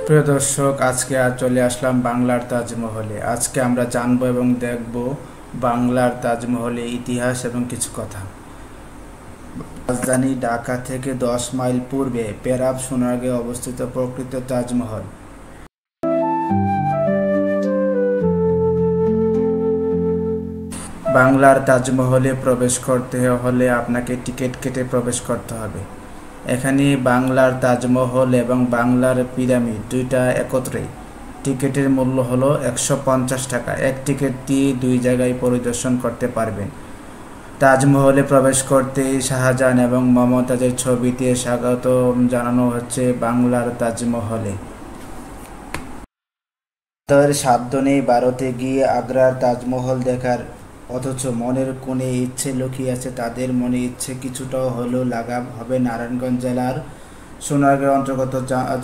প্রিয় দর্শক, আজকে চলে আসলাম বাংলার তাজমহলে। আজকে আমরা জানবো এবং দেখব বাংলার তাজমহলের ইতিহাস এবং কিছু কথা। রাজধানী ঢাকা থেকে 10 মাইল পূর্বে পেরাব সোনারগাঁয়ে অবস্থিত প্রকৃত তাজমহল। বাংলার তাজমহলে প্রবেশ করতে হলে আপনাকে টিকিট কেটে প্রবেশ করতে হবে। এখানে বাংলার তাজমহল এবং বাংলার পিরামিড দুইটা একত্রে। টিকিটের মূল্য হলো 150 টাকা। এক টিকিট দিয়ে দুই জায়গায় পরিদর্শন করতে পারবেন। তাজমহলে প্রবেশ করতে শাহজাহান এবং মমতাজের ছবিতে স্বাগত জানানো হচ্ছে বাংলার তাজমহলে। তাদের সাধ্য নেই ভারতে গিয়ে আগ্রার তাজমহল দেখার, অথচ মনের কোণে ইচ্ছে লুকিয়ে আছে। তাদের মনে ইচ্ছে কিছুটাও হলেও লাগাম হবে নারায়ণগঞ্জ জেলার সোনারগাঁও অন্তর্গত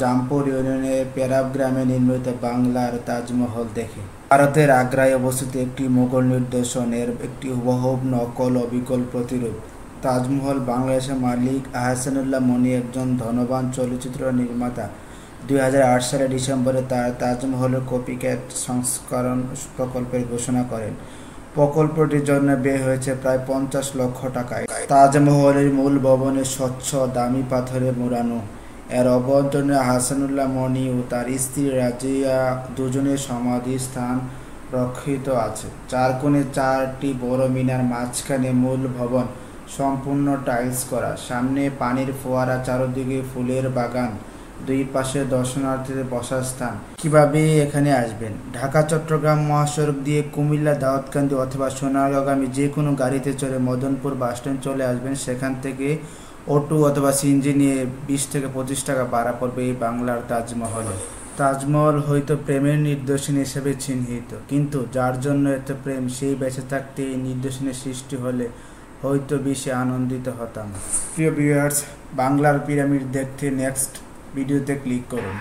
জামপুর ইউনিয়নের পেরাব গ্রামে নির্মিত বাংলার তাজমহল দেখে। ভারতের আগ্রায় অবস্থিত একটি মুঘল নিদর্শনের একটি হুবহু নকল অবিকল প্রতিরূপ। তাজমহল বাংলাদেশের মালিক আহসানুল্লাহ মনি একজন ধনবান চলচ্চিত্র নির্মাতা 2008 সালের ডিসেম্বরে তার তাজমহলের কপিক্যাট সংস্করণ প্রকল্পের ঘোষণা করেন। প্রকল্পটির জন্য ব্যয় হয়েছে প্রায় 50 লক্ষ টাকা। তাজমহলের মূল ভবনে স্বচ্ছ দামি পাথরে মোড়ানো। এর অভ্যন্তরে আহসানুল্লাহ মনি ও তার স্ত্রী রাজিয়া দুজনের সমাধি স্থান রক্ষিত আছে। চার কোণে 4টি বড় মিনার, মাঝখানে মূল ভবন সম্পূর্ণ টাইলস করা, সামনে পানির ফোয়ারা, চারদিকে ফুলের বাগান, দুই পাশে দর্শনার্থীদের বসার স্থান। কিভাবে এখানে আসবেন? ঢাকা চট্টগ্রাম মহাসড়ক দিয়ে কুমিল্লা, দাউদকান্দি অথবা সোনারগাঁওগামী যে কোনো গাড়িতে চড়ে মদনপুর বাসস্ট্যান্ড চলে আসবেন। সেখান থেকে অটো অথবা সিএনজি নিয়ে 20 থেকে 25 টাকা ভাড়া পড়বে এই বাংলার তাজমহলে। তাজমহল হয়তো প্রেমের নিদর্শন হিসেবে চিহ্নিত, কিন্তু যার জন্য এত প্রেম সেই বেঁচে থাকতে এই নিদর্শনের সৃষ্টি হলে হয়তো বেশি আনন্দিত হতাম। প্রিয় ভিউয়ার্স, বাংলার পিরামিড দেখতে নেক্সট ভিডিওতে ক্লিক করুন।